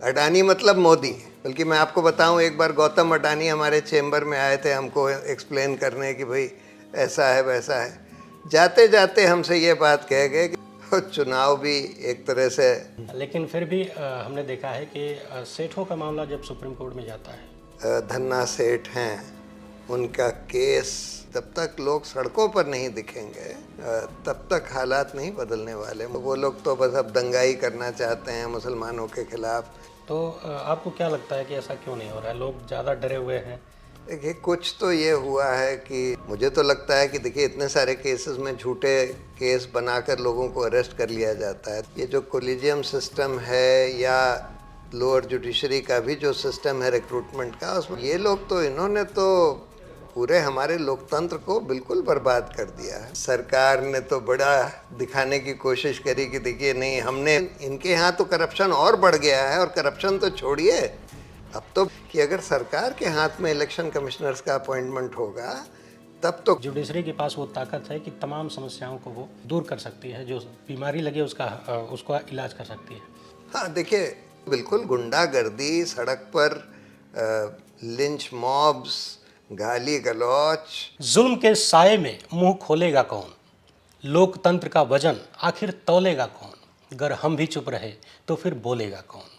अडानी मतलब मोदी। बल्कि मैं आपको बताऊं, एक बार गौतम अडानी हमारे चेंबर में आए थे हमको एक्सप्लेन करने कि भाई ऐसा है वैसा है। जाते जाते हमसे ये बात कह गए कि चुनाव भी एक तरह से। लेकिन फिर भी हमने देखा है कि सेठों का मामला जब सुप्रीम कोर्ट में जाता है, धन्ना सेठ हैं, उनका केस तब तक लोग सड़कों पर नहीं दिखेंगे तब तक हालात नहीं बदलने वाले। वो लोग तो बस अब दंगाई करना चाहते हैं मुसलमानों के खिलाफ। तो आपको क्या लगता है कि ऐसा क्यों नहीं हो रहा है? लोग ज़्यादा डरे हुए हैं? देखिए, कुछ तो ये हुआ है कि मुझे तो लगता है कि देखिए इतने सारे केसेस में झूठे केस बनाकर लोगों को अरेस्ट कर लिया जाता है। ये जो कोलिजियम सिस्टम है या लोअर जुडिशरी का भी जो सिस्टम है रिक्रूटमेंट का, उसमें ये लोग तो इन्होंने तो पूरे हमारे लोकतंत्र को बिल्कुल बर्बाद कर दिया है। सरकार ने तो बड़ा दिखाने की कोशिश करी कि देखिए नहीं, हमने इनके यहाँ तो करप्शन और बढ़ गया है। और करप्शन तो छोड़िए, अब तो कि अगर सरकार के हाथ में इलेक्शन कमिश्नर्स का अपॉइंटमेंट होगा तब तो जुडिशरी के पास वो ताकत है कि तमाम समस्याओं को वो दूर कर सकती है, जो बीमारी लगे उसका इलाज कर सकती है। हाँ देखिए, बिल्कुल गुंडागर्दी, सड़क पर लिंच मॉब्स, गाली गलौच। जुल्म के साये में मुंह खोलेगा कौन? लोकतंत्र का वजन आखिर तौलेगा कौन? अगर हम भी चुप रहे तो फिर बोलेगा कौन?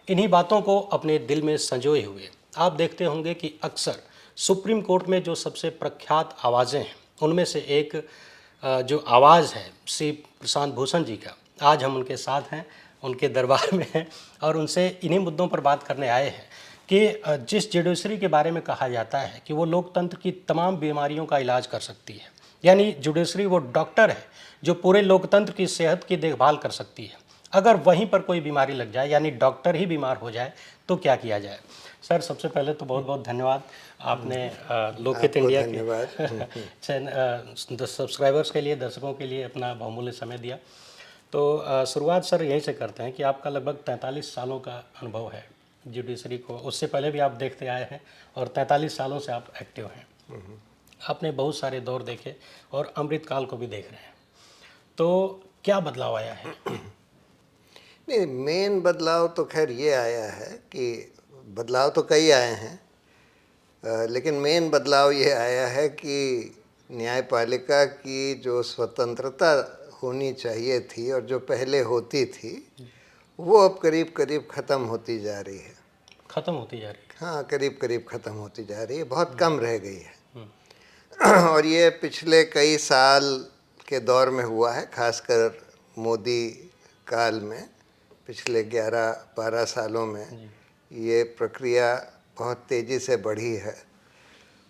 इन्हीं बातों को अपने दिल में संजोए हुए आप देखते होंगे कि अक्सर सुप्रीम कोर्ट में जो सबसे प्रख्यात आवाज़ें हैं, उनमें से एक जो आवाज़ है श्री प्रशांत भूषण जी का, आज हम उनके साथ हैं, उनके दरबार में हैं और उनसे इन्हीं मुद्दों पर बात करने आए हैं कि जिस जुडिशरी के बारे में कहा जाता है कि वो लोकतंत्र की तमाम बीमारियों का इलाज कर सकती है, यानी जुडिशरी वो डॉक्टर है जो पूरे लोकतंत्र की सेहत की देखभाल कर सकती है। अगर वहीं पर कोई बीमारी लग जाए, यानी डॉक्टर ही बीमार हो जाए, तो क्या किया जाए? सर, सबसे पहले तो बहुत बहुत धन्यवाद, आपने लोकहित इंडिया के सब्सक्राइबर्स के लिए, दर्शकों के लिए अपना बहुमूल्य समय दिया। तो शुरुआत सर यहीं से करते हैं कि आपका लगभग 43 सालों का अनुभव है जुडिशरी को, उससे पहले भी आप देखते आए हैं और 43 सालों से आप एक्टिव हैं। आपने बहुत सारे दौर देखे और अमृतकाल को भी देख रहे हैं, तो क्या बदलाव आया है? नहीं, मेन बदलाव तो खैर ये आया है कि बदलाव तो कई आए हैं, लेकिन मेन बदलाव ये आया है कि न्यायपालिका की जो स्वतंत्रता होनी चाहिए थी और जो पहले होती थी, वो अब करीब करीब ख़त्म होती जा रही है। ख़त्म होती जा रही है? हाँ, करीब करीब ख़त्म होती जा रही है, बहुत कम रह गई है। और ये पिछले कई साल के दौर में हुआ है, खासकर मोदी काल में, पिछले 11-12 सालों में ये प्रक्रिया बहुत तेज़ी से बढ़ी है।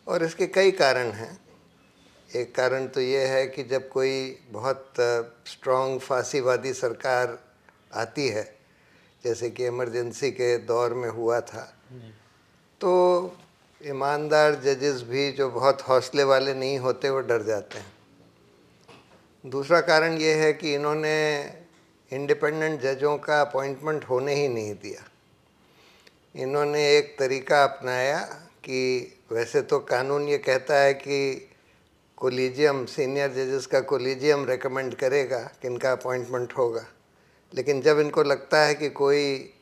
और इसके कई कारण हैं। एक कारण तो ये है कि जब कोई बहुत स्ट्रॉन्ग फांसीवादी सरकार आती है, जैसे कि इमरजेंसी के दौर में हुआ था, तो ईमानदार जजेस भी जो बहुत हौसले वाले नहीं होते वो डर जाते हैं। दूसरा कारण ये है कि इन्होंने इंडिपेंडेंट जजों का अपॉइंटमेंट होने ही नहीं दिया। इन्होंने एक तरीका अपनाया कि वैसे तो कानून ये कहता है कि कोलिजियम, सीनियर जजेस का कोलिजियम रेकमेंड करेगा कि इनका अपॉइंटमेंट होगा, लेकिन जब इनको लगता है कि कोई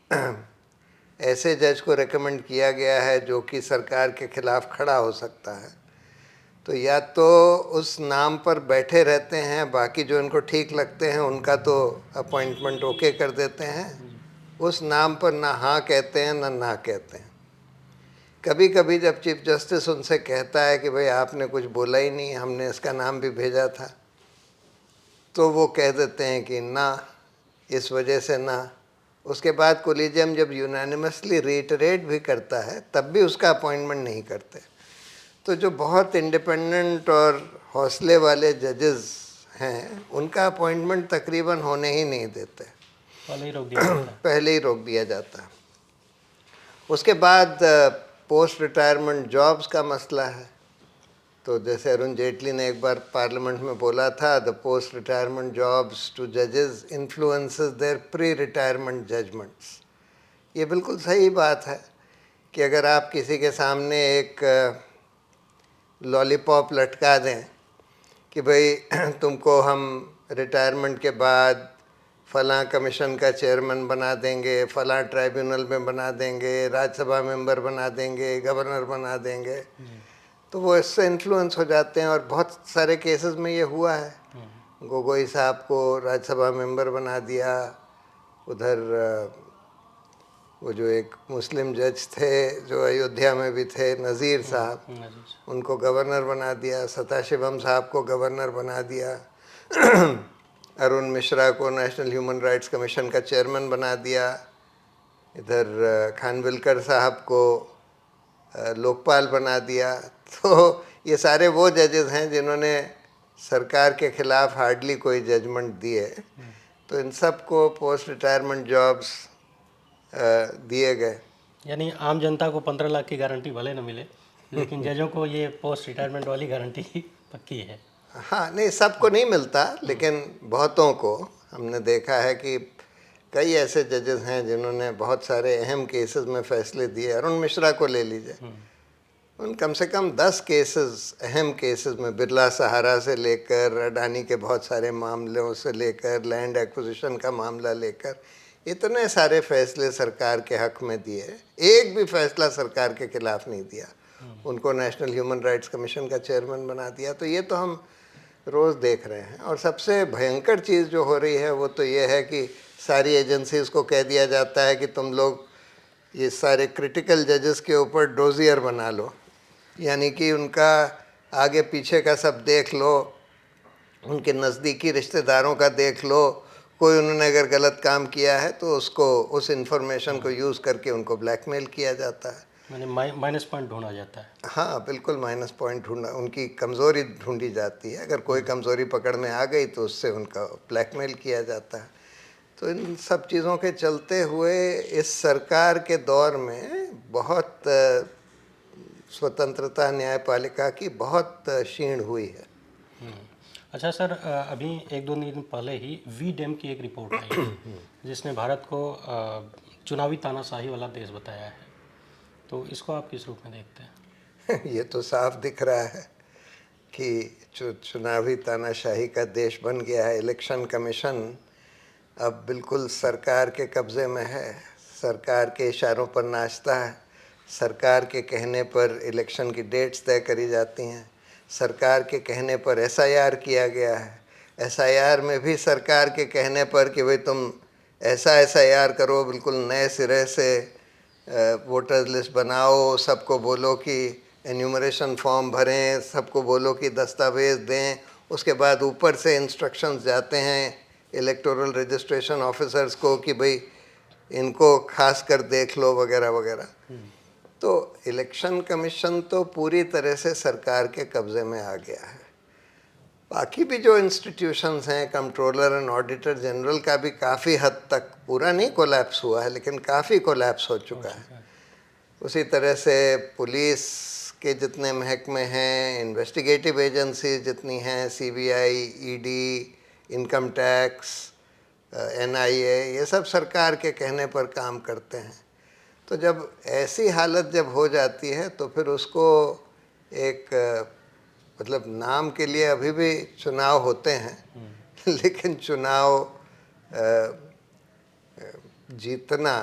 ऐसे जज को रेकमेंड किया गया है जो कि सरकार के खिलाफ खड़ा हो सकता है, तो या तो उस नाम पर बैठे रहते हैं, बाकी जो इनको ठीक लगते हैं उनका तो अपॉइंटमेंट ओके कर देते हैं, उस नाम पर ना हाँ कहते हैं ना कहते हैं। कभी कभी जब चीफ जस्टिस उनसे कहता है कि भाई आपने कुछ बोला ही नहीं, हमने इसका नाम भी भेजा था, तो वो कह देते हैं कि ना, इस वजह से ना। उसके बाद कोलिजियम जब यूनानिमसली रीटरेट भी करता है तब भी उसका अपॉइंटमेंट नहीं करते। तो जो बहुत इंडिपेंडेंट और हौसले वाले जजेस हैं, उनका अपॉइंटमेंट तकरीबन होने ही नहीं देते, पहले ही रोक दिया जाता है। पहले ही रोक दिया जाता है। उसके बाद पोस्ट रिटायरमेंट जॉब्स का मसला है। तो जैसे अरुण जेटली ने एक बार पार्लियामेंट में बोला था, the post retirement jobs to जजेस influences their pre retirement judgments. ये बिल्कुल सही बात है कि अगर आप किसी के सामने एक लॉलीपॉप लटका दें कि भाई तुमको हम रिटायरमेंट के बाद फलां कमीशन का चेयरमैन बना देंगे, फलां ट्राइब्यूनल में बना देंगे, राज्यसभा मेंबर बना देंगे, गवर्नर बना देंगे। तो वो इससे इन्फ्लुएंस हो जाते हैं, और बहुत सारे केसेस में ये हुआ है। गोगोई साहब को राज्यसभा मेंबर बना दिया, उधर वो जो एक मुस्लिम जज थे जो अयोध्या में भी थे, नज़ीर साहब, उनको गवर्नर बना दिया। सदाशिवम साहब को गवर्नर बना दिया। अरुण मिश्रा को नेशनल ह्यूमन राइट्स कमीशन का चेयरमैन बना दिया। इधर खानविलकर साहब को लोकपाल बना दिया। तो ये सारे वो जजेस हैं जिन्होंने सरकार के खिलाफ हार्डली कोई जजमेंट दिए। तो इन सब को पोस्ट रिटायरमेंट जॉब्स दिए गए। यानी आम जनता को 15 लाख की गारंटी भले न मिले, लेकिन जजों को ये पोस्ट रिटायरमेंट वाली गारंटी पक्की है। हाँ, नहीं सबको नहीं मिलता, लेकिन बहुतों को हमने देखा है कि कई ऐसे जजेस हैं जिन्होंने बहुत सारे अहम केसेस में फैसले दिए। अरुण मिश्रा को ले लीजिए, उन कम से कम 10 केसेस, अहम केसेस में, बिरला सहारा से लेकर अडानी के बहुत सारे मामलों से लेकर लैंड एक्विजिशन का मामला लेकर, इतने सारे फैसले सरकार के हक में दिए। एक भी फैसला सरकार के खिलाफ नहीं दिया। उनको नेशनल ह्यूमन राइट्स कमीशन का चेयरमैन बना दिया। तो ये तो हम रोज़ देख रहे हैं। और सबसे भयंकर चीज़ जो हो रही है वो तो ये है कि सारी एजेंसीज़ को कह दिया जाता है कि तुम लोग ये सारे क्रिटिकल जजेस के ऊपर डोजियर बना लो, यानी कि उनका आगे पीछे का सब देख लो, उनके नज़दीकी रिश्तेदारों का देख लो। कोई उन्होंने अगर गलत काम किया है तो उसको, उस इंफॉर्मेशन को यूज़ करके उनको ब्लैकमेल किया जाता है। मैंने माइनस पॉइंट ढूंढा जाता है। हाँ बिल्कुल, माइनस पॉइंट ढूंढा, उनकी कमज़ोरी ढूंढी जाती है। अगर कोई कमज़ोरी पकड़ में आ गई तो उससे उनका ब्लैकमेल किया जाता है। तो इन सब चीज़ों के चलते हुए इस सरकार के दौर में बहुत स्वतंत्रता न्यायपालिका की बहुत क्षीण हुई है। अच्छा सर, अभी 1-2 दिन पहले ही वी-डेम की एक रिपोर्ट आई जिसने भारत को चुनावी तानाशाही वाला देश बताया है। तो इसको आप किस रूप में देखते हैं? ये तो साफ दिख रहा है कि चुनावी तानाशाही का देश बन गया है। इलेक्शन कमीशन अब बिल्कुल सरकार के कब्ज़े में है, सरकार के इशारों पर नाचता है, सरकार के कहने पर इलेक्शन की डेट्स तय करी जाती हैं, सरकार के कहने पर एसआईआर किया गया है। एसआईआर में भी सरकार के कहने पर कि भाई तुम ऐसा एसआईआर करो, बिल्कुल नए सिरे से वोटर्स लिस्ट बनाओ, सबको बोलो कि एन्यूमरेशन फॉर्म भरें, सबको बोलो कि दस्तावेज़ दें। उसके बाद ऊपर से इंस्ट्रक्शंस जाते हैं इलेक्टोरल रजिस्ट्रेशन ऑफिसर्स को कि भाई इनको खास कर देख लो वगैरह वगैरह। तो इलेक्शन कमीशन तो पूरी तरह से सरकार के कब्ज़े में आ गया है। बाकी भी जो इंस्टीट्यूशंस हैं, कंट्रोलर एंड ऑडिटर जनरल का भी काफ़ी हद तक, पूरा नहीं कोलैप्स हुआ है लेकिन काफ़ी कोलैप्स हो चुका है। उसी तरह से पुलिस के जितने महकमे हैं, इन्वेस्टिगेटिव एजेंसीज जितनी हैं, CBI, ED, income tax, NIA, ये सब सरकार के कहने पर काम करते हैं। तो जब ऐसी हालत जब हो जाती है तो फिर उसको एक मतलब नाम के लिए अभी भी चुनाव होते हैं लेकिन चुनाव जीतना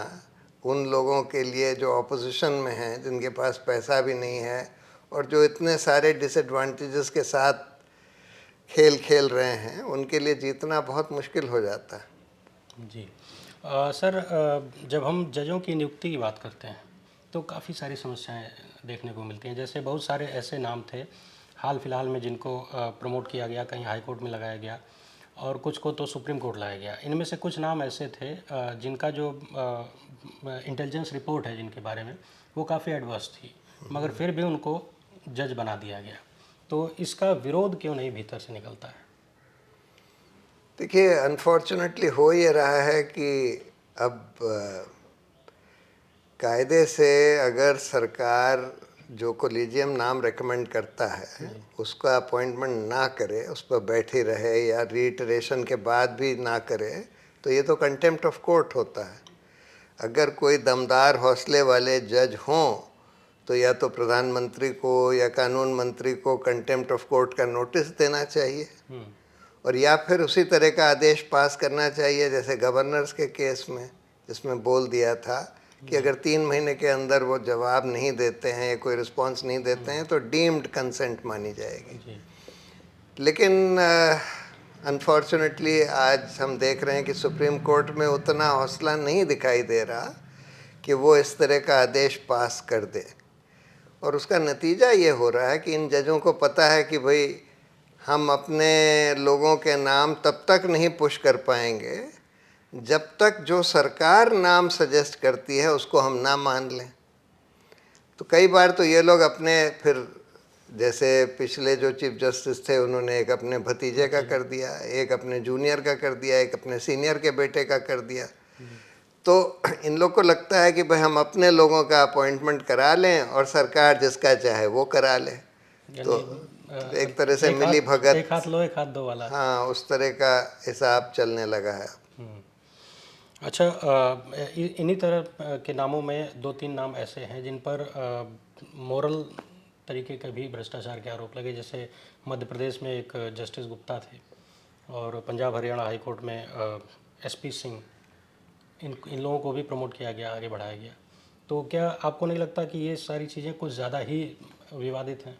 उन लोगों के लिए जो ऑपोजिशन में हैं, जिनके पास पैसा भी नहीं है और जो इतने सारे डिसएडवांटेजेस के साथ खेल खेल रहे हैं, उनके लिए जीतना बहुत मुश्किल हो जाता है। जी सर, जब हम जजों की नियुक्ति की बात करते हैं तो काफ़ी सारी समस्याएं देखने को मिलती हैं। जैसे बहुत सारे ऐसे नाम थे हाल फिलहाल में जिनको प्रमोट किया गया, कहीं हाई कोर्ट में लगाया गया और कुछ को तो सुप्रीम कोर्ट लाया गया। इनमें से कुछ नाम ऐसे थे जिनका जो इंटेलिजेंस रिपोर्ट है जिनके बारे में, वो काफ़ी एडवर्स थी, मगर फिर भी उनको जज बना दिया गया। तो इसका विरोध क्यों नहीं भीतर से निकलता है? देखिए, अनफॉर्चुनेटली हो ये रहा है कि अब कायदे से अगर सरकार जो कोलिजियम नाम रेकमेंड करता है उसका अपॉइंटमेंट ना करे, उस पर बैठी रहे या रीइटरेशन के बाद भी ना करे, तो ये तो कंटेम्प्ट ऑफ कोर्ट होता है। अगर कोई दमदार हौसले वाले जज हों तो या तो प्रधानमंत्री को या कानून मंत्री को कंटेम्प्ट ऑफ कोर्ट का नोटिस देना चाहिए और या फिर उसी तरह का आदेश पास करना चाहिए जैसे गवर्नर्स के केस में, जिसमें बोल दिया था कि अगर 3 महीने के अंदर वो जवाब नहीं देते हैं या कोई रिस्पॉन्स नहीं देते हैं तो डीम्ड कंसेंट मानी जाएगी। लेकिन अनफॉर्चुनेटली आज हम देख रहे हैं कि सुप्रीम कोर्ट में उतना हौसला नहीं दिखाई दे रहा कि वो इस तरह का आदेश पास कर दे, और उसका नतीजा ये हो रहा है कि इन जजों को पता है कि भाई हम अपने लोगों के नाम तब तक नहीं पुश कर पाएंगे जब तक जो सरकार नाम सजेस्ट करती है उसको हम ना मान लें। तो कई बार तो ये लोग अपने, फिर जैसे पिछले जो चीफ जस्टिस थे उन्होंने एक अपने भतीजे का कर दिया, एक अपने जूनियर का कर दिया, एक अपने सीनियर के बेटे का कर दिया। तो इन लोग को लगता है कि भाई हम अपने लोगों का अपॉइंटमेंट करा लें और सरकार जिसका चाहे वो करा ले। तो एक तरह से मिली भगत, एक हाथ लो एक हाथ दो वाला। हाँ, उस तरह का हिसाब चलने लगा है। अच्छा, इन्हीं तरह के नामों में 2-3 नाम ऐसे हैं जिन पर मोरल तरीके के भी भ्रष्टाचार के आरोप लगे। जैसे मध्य प्रदेश में एक जस्टिस गुप्ता थे और पंजाब हरियाणा हाई कोर्ट में एसपी सिंह, इन लोगों को भी प्रमोट किया गया, आगे बढ़ाया गया। तो क्या आपको नहीं लगता कि ये सारी चीज़ें कुछ ज़्यादा ही विवादित हैं?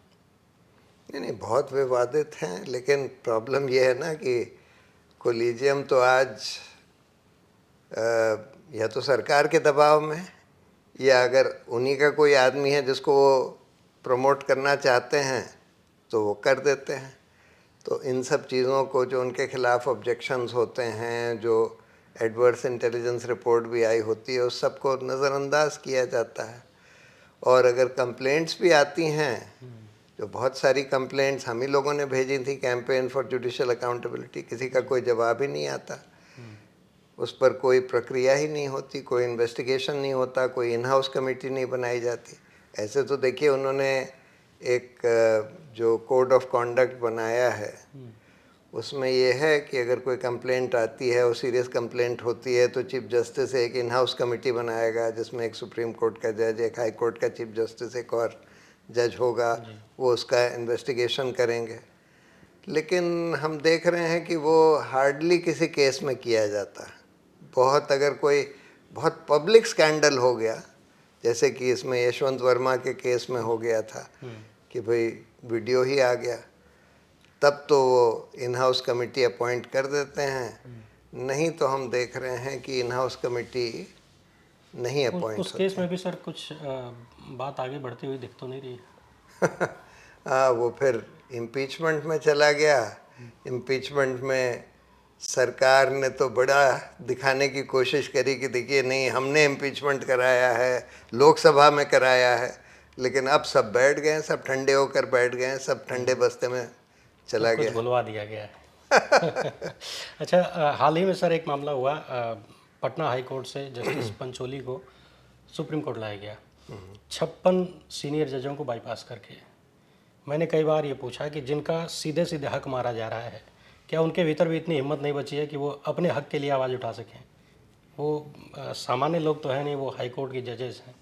नहीं, बहुत विवादित हैं, लेकिन प्रॉब्लम ये है ना कि कोलिजियम तो आज या तो सरकार के दबाव में, या अगर उन्हीं का कोई आदमी है जिसको वो प्रमोट करना चाहते हैं तो वो कर देते हैं। तो इन सब चीज़ों को, जो उनके खिलाफ ऑब्जेक्शंस होते हैं, जो एडवर्स इंटेलिजेंस रिपोर्ट भी आई होती है, उस सब को नज़रअंदाज किया जाता है। और अगर कंप्लेंट्स भी आती हैं, जो बहुत सारी कंप्लेंट्स हम ही लोगों ने भेजी थी, कैंपेन फॉर जुडिशियल अकाउंटेबिलिटी, किसी का कोई जवाब ही नहीं आता, उस पर कोई प्रक्रिया ही नहीं होती, कोई इन्वेस्टिगेशन नहीं होता, कोई इन हाउस कमेटी नहीं बनाई जाती। ऐसे तो देखिए उन्होंने एक जो कोड ऑफ कॉन्डक्ट बनाया है उसमें ये है कि अगर कोई कंप्लेंट आती है और सीरियस कंप्लेंट होती है तो चीफ जस्टिस एक इन हाउस कमेटी बनाएगा जिसमें एक सुप्रीम कोर्ट का जज, एक हाई कोर्ट का चीफ जस्टिस, एक और जज होगा, वो उसका इन्वेस्टिगेशन करेंगे। लेकिन हम देख रहे हैं कि वो हार्डली किसी केस में किया जाता है। बहुत, अगर कोई बहुत पब्लिक स्कैंडल हो गया, जैसे कि इसमें यशवंत वर्मा के केस में हो गया था कि भाई वीडियो ही आ गया, तब तो वो इन हाउस कमेटी अपॉइंट कर देते हैं। नहीं तो हम देख रहे हैं कि इन हाउस कमेटी नहीं अपॉइंट उस केस में भी सर कुछ बात आगे बढ़ती हुई दिख तो नहीं रही है। हाँ, वो फिर इम्पीचमेंट में चला गया। इम्पीचमेंट में सरकार ने तो बड़ा दिखाने की कोशिश करी कि देखिए नहीं, हमने इम्पीचमेंट कराया है, लोकसभा में कराया है, लेकिन अब सब बैठ गए, सब ठंडे होकर बैठ गए, सब ठंडे बस्ते में चला गया, कुछ भुलवा दिया गया है। अच्छा, हाल ही में सर एक मामला हुआ, पटना हाई कोर्ट से जस्टिस पंचोली को सुप्रीम कोर्ट लाया गया 56 सीनियर जजों को बाईपास करके। मैंने कई बार ये पूछा कि जिनका सीधे सीधे हक मारा जा रहा है, क्या उनके भीतर भी इतनी हिम्मत नहीं बची है कि वो अपने हक के लिए आवाज़ उठा सकें? वो सामान्य लोग तो है नहीं, वो हाई कोर्ट के जजेस हैं।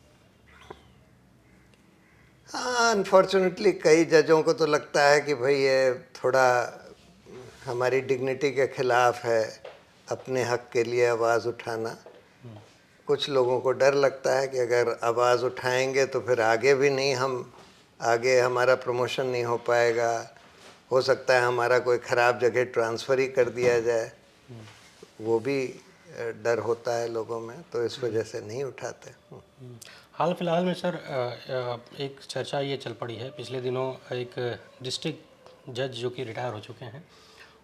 हाँ, अनफॉर्चुनेटली कई जजों को तो लगता है कि भाई ये थोड़ा हमारी डिग्निटी के खिलाफ है अपने हक के लिए आवाज़ उठाना। कुछ लोगों को डर लगता है कि अगर आवाज़ उठाएंगे तो फिर आगे भी नहीं, हम आगे हमारा प्रमोशन नहीं हो पाएगा, हो सकता है हमारा कोई ख़राब जगह ट्रांसफ़र ही कर दिया जाए, वो भी डर होता है लोगों में, तो इस वजह से नहीं उठाते। हाल फिलहाल में सर एक चर्चा ये चल पड़ी है, पिछले दिनों एक डिस्ट्रिक्ट जज जो कि रिटायर हो चुके हैं,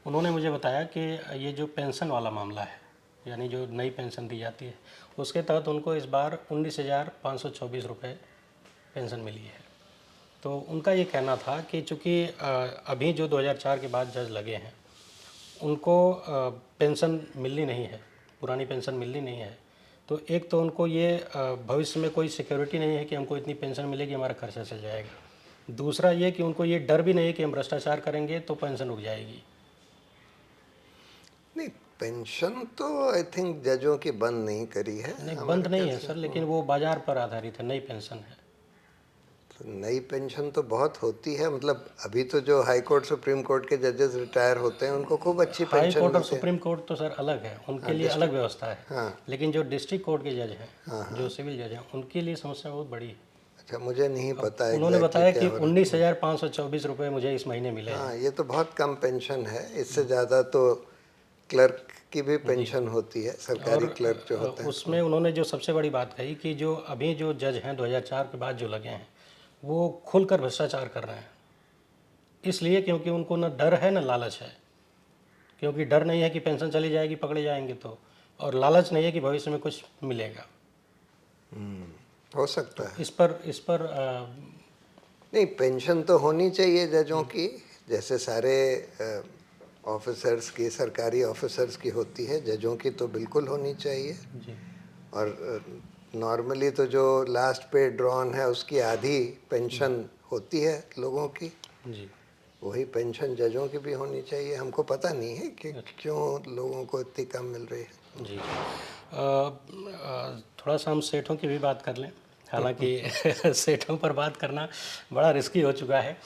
उन्होंने मुझे बताया कि ये जो पेंशन वाला मामला है, यानी जो नई पेंशन दी जाती है, उसके तहत उनको इस बार 19,524 रुपये पेंशन मिली है। तो उनका ये कहना था कि चूँकि अभी जो 2004 के बाद जज लगे हैं उनको पेंशन मिलनी नहीं है, पुरानी पेंशन मिलनी नहीं है, तो एक तो उनको ये भविष्य में कोई सिक्योरिटी नहीं है कि हमको इतनी पेंशन मिलेगी, हमारा खर्चा चल जाएगा। दूसरा ये कि उनको ये डर भी नहीं है कि हम भ्रष्टाचार करेंगे तो पेंशन रुक जाएगी। नहीं, पेंशन तो आई थिंक जजों की बंद नहीं करी है। नहीं, बंद नहीं है सर, लेकिन वो बाज़ार पर आधारित है, नई पेंशन है। नई पेंशन तो बहुत होती है, मतलब अभी तो जो हाई कोर्ट सुप्रीम कोर्ट के जजेस रिटायर होते हैं उनको खूब अच्छी हाई पेंशन कोर्ट और मिलती है। सुप्रीम कोर्ट तो सर अलग है, उनके लिए अलग व्यवस्था है। हाँ। लेकिन जो डिस्ट्रिक्ट कोर्ट के जज हैं, जो सिविल जज हैं, उनके लिए समस्या बहुत बड़ी है। अच्छा, मुझे नहीं पता उन्होंने एग्जैक्टली बताया क्या कि हो रहा है। 19,524 रुपये मुझे इस महीने मिले हैं। हाँ, ये तो बहुत कम पेंशन है, इससे ज़्यादा तो क्लर्क की भी पेंशन होती है, सरकारी और क्लर्क जो होते हैं। उसमें उन्होंने जो सबसे बड़ी बात कही कि जो अभी जो जज हैं 2004 के बाद जो लगे हैं, वो खुलकर भ्रष्टाचार कर रहे हैं। इसलिए क्योंकि उनको न डर है न लालच है। क्योंकि डर नहीं है कि पेंशन चली जाएगी, पकड़े जाएंगे तो, और लालच नहीं है कि भविष्य में कुछ मिलेगा। हो सकता है। इस पर नहीं, पेंशन तो होनी चाहिए जजों की, जैसे सारे ऑफिसर्स की, सरकारी ऑफिसर्स की होती है, जजों की तो बिल्कुल होनी चाहिए। जी और नॉर्मली तो जो लास्ट पे ड्रॉन है उसकी आधी पेंशन होती है लोगों की, जी वही पेंशन जजों की भी होनी चाहिए। हमको पता नहीं है कि क्यों लोगों को इतनी कम मिल रही है। जी थोड़ा सा हम सेठों की भी बात कर लें। हालांकि सेठों पर बात करना बड़ा रिस्की हो चुका है,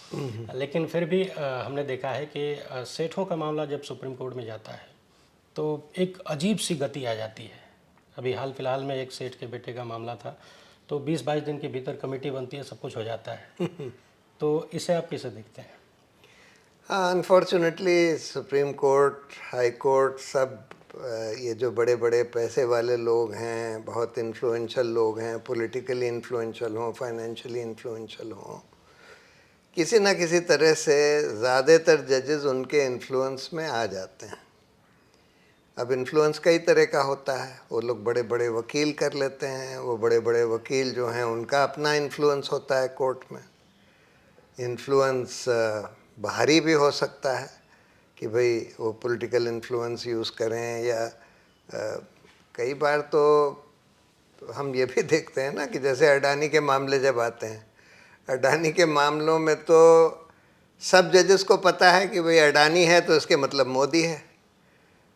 लेकिन फिर भी हमने देखा है कि सेठों का मामला जब सुप्रीम कोर्ट में जाता है तो एक अजीब सी गति आ जाती है। अभी हाल फिलहाल में एक सेठ के बेटे का मामला था, तो 20-22 दिन के भीतर कमेटी बनती है, सब कुछ हो जाता है। तो इसे आप कैसे देखते हैं? हाँ, unfortunately supreme court, high court, सब ये जो बड़े बड़े पैसे वाले लोग हैं, बहुत इन्फ्लुएंशियल लोग हैं, पॉलिटिकली इन्फ्लुएंशियल हों, फाइनेंशियली इन्फ्लुएंशियल हों, किसी ना किसी तरह से ज़्यादातर जजेस उनके इन्फ्लुएंस में आ जाते हैं। अब इन्फ्लुएंस कई तरह का होता है, वो लोग बड़े बड़े वकील कर लेते हैं, वो बड़े बड़े वकील जो हैं उनका अपना इन्फ्लुएंस होता है कोर्ट में। इन्फ्लुएंस बाहरी भी हो सकता है कि भाई वो पॉलिटिकल इन्फ्लुएंस यूज़ करें, या कई बार तो हम ये भी देखते हैं ना कि जैसे अडानी के मामले जब आते हैं, अडानी के मामलों में तो सब जजेस को पता है कि भाई अडानी है तो इसके मतलब मोदी है,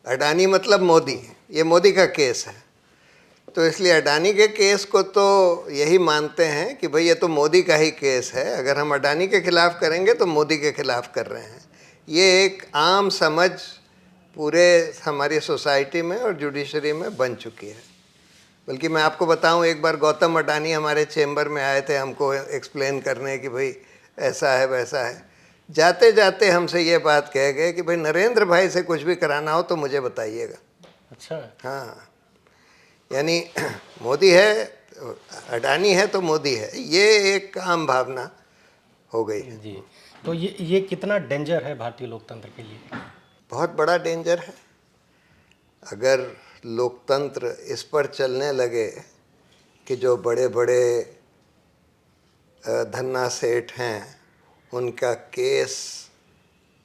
अडानी मतलब मोदी, ये मोदी का केस है। तो इसलिए अडानी के केस को तो यही मानते हैं कि भाई ये तो मोदी का ही केस है, अगर हम अडानी के खिलाफ करेंगे तो मोदी के खिलाफ कर रहे हैं। ये एक आम समझ पूरे हमारी सोसाइटी में और जुडिशरी में बन चुकी है। बल्कि मैं आपको बताऊं, एक बार गौतम अडानी हमारे चेंबर में आए थे हमको एक्सप्लेन करने कि भाई ऐसा है वैसा है। जाते जाते हमसे ये बात कह गए कि भाई नरेंद्र भाई से कुछ भी कराना हो तो मुझे बताइएगा। अच्छा। हाँ, यानी मोदी है, अडानी है तो मोदी है, ये एक आम भावना हो गई है। जी, तो ये कितना डेंजर है भारतीय लोकतंत्र के लिए? बहुत बड़ा डेंजर है। अगर लोकतंत्र इस पर चलने लगे कि जो बड़े बड़े धन्ना सेठ हैं उनका केस,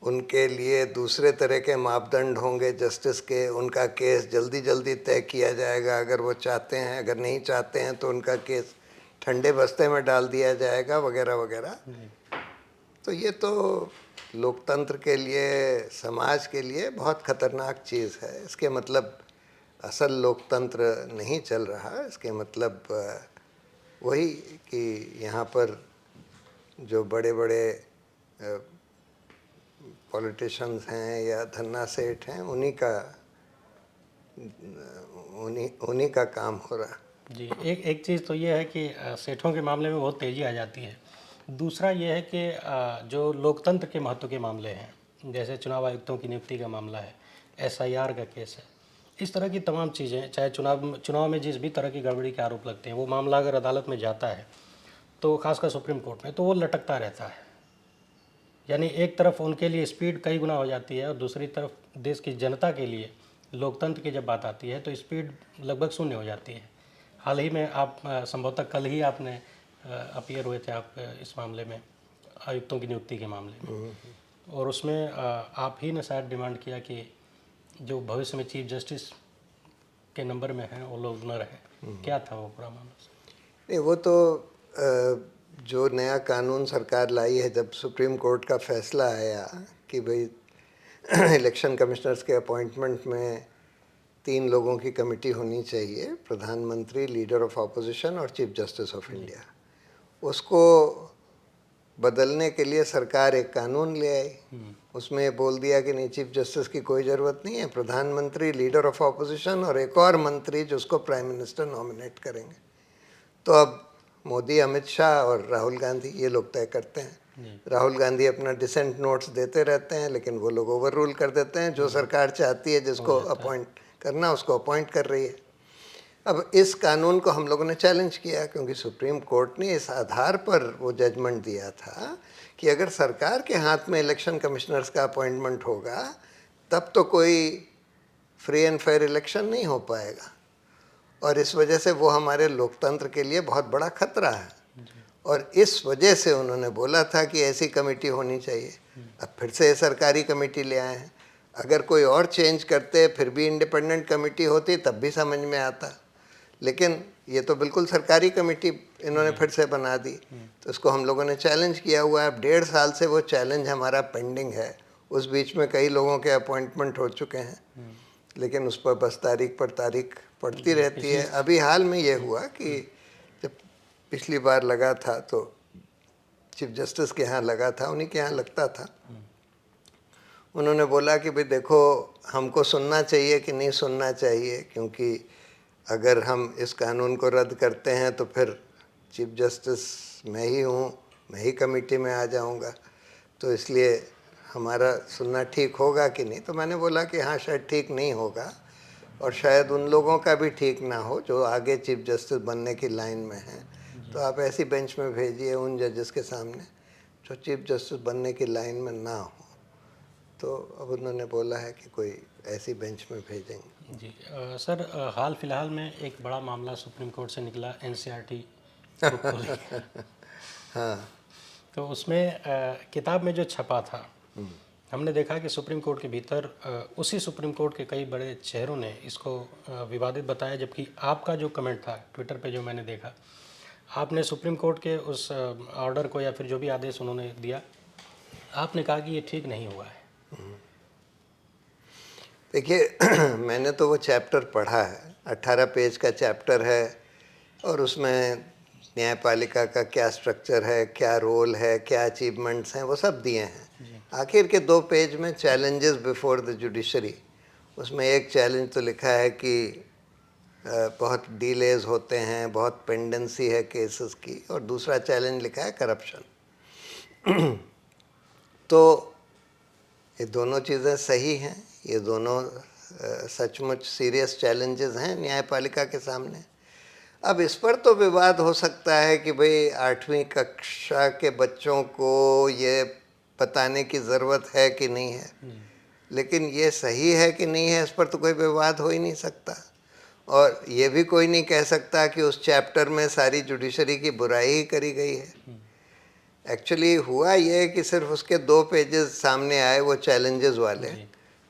उनके लिए दूसरे तरह के मापदंड होंगे जस्टिस के, उनका केस जल्दी जल्दी तय किया जाएगा अगर वो चाहते हैं, अगर नहीं चाहते हैं तो उनका केस ठंडे बस्ते में डाल दिया जाएगा, वगैरह वगैरह। तो ये तो लोकतंत्र के लिए, समाज के लिए बहुत खतरनाक चीज़ है। इसके मतलब असल लोकतंत्र नहीं चल रहा, इसके मतलब वही कि यहाँ पर जो बड़े बड़े पॉलिटिशियंस हैं या धन्ना सेठ हैं उन्हीं का काम हो रहा है। जी, एक चीज़ तो ये है कि सेठों के मामले में बहुत तेज़ी आ जाती है। दूसरा ये है कि जो लोकतंत्र के महत्व के मामले हैं, जैसे चुनाव आयुक्तों की नियुक्ति का मामला है, SIR का केस है, इस तरह की तमाम चीज़ें, चाहे चुनाव में जिस भी तरह की गड़बड़ी के आरोप लगते हैं, वो मामला अगर अदालत में जाता है तो खासकर सुप्रीम कोर्ट में, तो वो लटकता रहता है। यानी एक तरफ उनके लिए स्पीड कई गुना हो जाती है और दूसरी तरफ देश की जनता के लिए लोकतंत्र की जब बात आती है तो स्पीड लगभग शून्य हो जाती है। हाल ही में आप संभवतः कल ही आपने अपीयर हुए थे आप इस मामले में, आयुक्तों की नियुक्ति के मामले में, और उसमें आप ही ने शायद डिमांड किया कि जो भविष्य में चीफ जस्टिस के नंबर में हैं वो लोग न रहे। क्या था वो पूरा मामला? नहीं, वो तो जो नया कानून सरकार लाई है, जब सुप्रीम कोर्ट का फैसला आया कि भाई इलेक्शन कमिश्नर्स के अपॉइंटमेंट में 3 लोगों की कमेटी होनी चाहिए, प्रधानमंत्री, लीडर ऑफ अपोजिशन और चीफ जस्टिस ऑफ इंडिया, उसको बदलने के लिए सरकार एक कानून ले आई। उसमें ये बोल दिया कि नहीं, चीफ जस्टिस की कोई ज़रूरत नहीं है, प्रधानमंत्री, लीडर ऑफ ऑपोजिशन और एक और मंत्री जिसको प्राइम मिनिस्टर नॉमिनेट करेंगे। तो अब मोदी, अमित शाह और राहुल गांधी ये लोग तय करते हैं। राहुल गांधी अपना डिसेंट नोट्स देते रहते हैं, लेकिन वो लोग ओवर रूल कर देते हैं। जो सरकार चाहती है जिसको अपॉइंट करना उसको अपॉइंट कर रही है। अब इस कानून को हम लोगों ने चैलेंज किया, क्योंकि सुप्रीम कोर्ट ने इस आधार पर वो जजमेंट दिया था कि अगर सरकार के हाथ में इलेक्शन कमिश्नर्स का अपॉइंटमेंट होगा तब तो कोई फ्री एंड फेयर इलेक्शन नहीं हो पाएगा, और इस वजह से वो हमारे लोकतंत्र के लिए बहुत बड़ा खतरा है। और इस वजह से उन्होंने बोला था कि ऐसी कमेटी होनी चाहिए। अब फिर से सरकारी कमेटी ले आए हैं। अगर कोई और चेंज करते फिर भी इंडिपेंडेंट कमेटी होती तब भी समझ में आता, लेकिन ये तो बिल्कुल सरकारी कमेटी इन्होंने फिर से बना दी। तो इसको हम लोगों ने चैलेंज किया हुआ है। अब 1.5 साल से वो चैलेंज हमारा पेंडिंग है। उस बीच में कई लोगों के अपॉइंटमेंट हो चुके हैं, लेकिन उस पर बस तारीख पर तारीख पड़ती रहती है। अभी हाल में ये हुआ कि जब पिछली बार लगा था तो चीफ जस्टिस के यहाँ लगा था, उन्हीं के यहाँ लगता था। उन्होंने बोला कि भाई देखो, हमको सुनना चाहिए कि नहीं सुनना चाहिए, क्योंकि अगर हम इस कानून को रद्द करते हैं तो फिर चीफ जस्टिस मैं ही हूँ, मैं ही कमेटी में आ जाऊँगा, तो इसलिए हमारा सुनना ठीक होगा कि नहीं। तो मैंने बोला कि हाँ, शायद ठीक नहीं होगा, और शायद उन लोगों का भी ठीक ना हो जो आगे चीफ जस्टिस बनने की लाइन में हैं। तो आप ऐसी बेंच में भेजिए उन जजेस के सामने जो चीफ जस्टिस बनने की लाइन में ना हो। तो अब उन्होंने बोला है कि कोई ऐसी बेंच में भेजेंगे। जी सर, हाल फिलहाल में एक बड़ा मामला सुप्रीम कोर्ट से निकला एनसीईआरटी बुक को लेकर। हाँ, तो उसमें किताब में जो छपा था, हमने देखा कि सुप्रीम कोर्ट के भीतर उसी सुप्रीम कोर्ट के कई बड़े चेहरों ने इसको विवादित बताया, जबकि आपका जो कमेंट था ट्विटर पे जो मैंने देखा, आपने सुप्रीम कोर्ट के उस ऑर्डर को या फिर जो भी आदेश उन्होंने दिया, आपने कहा कि ये ठीक नहीं हुआ है। देखिए मैंने तो वो चैप्टर पढ़ा है, 18 पेज का चैप्टर है, और उसमें न्यायपालिका का क्या स्ट्रक्चर है, क्या रोल है, क्या अचीवमेंट्स हैं, वो सब दिए हैं। आखिर के 2 पेज में चैलेंजेस बिफोर द जुडिशरी, उसमें एक चैलेंज तो लिखा है कि बहुत डिलेज होते हैं, बहुत पेंडेंसी है केसेस की, और दूसरा चैलेंज लिखा है करप्शन। तो ये दोनों चीज़ें सही हैं, ये दोनों सचमुच सीरियस चैलेंजेस हैं न्यायपालिका के सामने। अब इस पर तो विवाद हो सकता है कि भाई 8वीं कक्षा के बच्चों को ये बताने की ज़रूरत है कि नहीं है, लेकिन ये सही है कि नहीं है, इस पर तो कोई विवाद हो ही नहीं सकता। और ये भी कोई नहीं कह सकता कि उस चैप्टर में सारी जुडिशरी की बुराई ही करी गई है। एक्चुअली हुआ ये कि सिर्फ उसके 2 पेजेस सामने आए, वो चैलेंजेस वाले,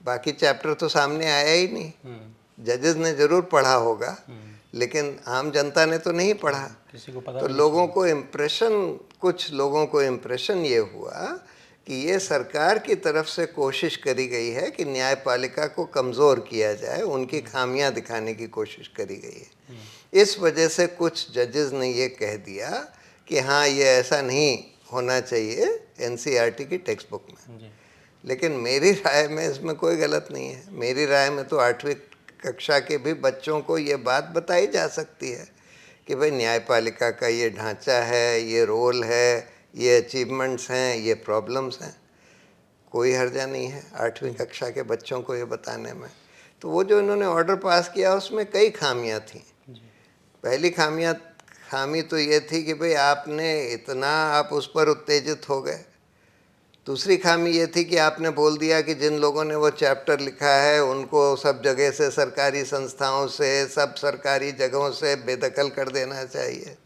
बाकी चैप्टर तो सामने आया ही नहीं। जजेस ने ज़रूर पढ़ा होगा, लेकिन आम जनता ने तो नहीं पढ़ा। किसी को पता तो लोगों को इम्प्रेशन, कुछ लोगों को इम्प्रेशन ये हुआ कि ये सरकार की तरफ से कोशिश करी गई है कि न्यायपालिका को कमज़ोर किया जाए, उनकी खामियां दिखाने की कोशिश करी गई है। इस वजह से कुछ जजेस ने ये कह दिया कि हाँ, ये ऐसा नहीं होना चाहिए एनसीईआरटी की टेक्स्ट बुक में। लेकिन मेरी राय में इसमें कोई गलत नहीं है। मेरी राय में तो 8वीं कक्षा के भी बच्चों को ये बात बताई जा सकती है कि भाई न्यायपालिका का ये ढांचा है, ये रोल है, ये अचीवमेंट्स हैं, ये प्रॉब्लम्स हैं। कोई हर्जा नहीं है 8वीं कक्षा के बच्चों को ये बताने में। तो वो जो इन्होंने ऑर्डर पास किया उसमें कई खामियां थीं। पहली खामी तो ये थी कि भाई आपने इतना, आप उस पर उत्तेजित हो गए। दूसरी खामी ये थी कि आपने बोल दिया कि जिन लोगों ने वो चैप्टर लिखा है उनको सब जगह से, सरकारी संस्थाओं से, सब सरकारी जगहों से बेदखल कर देना चाहिए।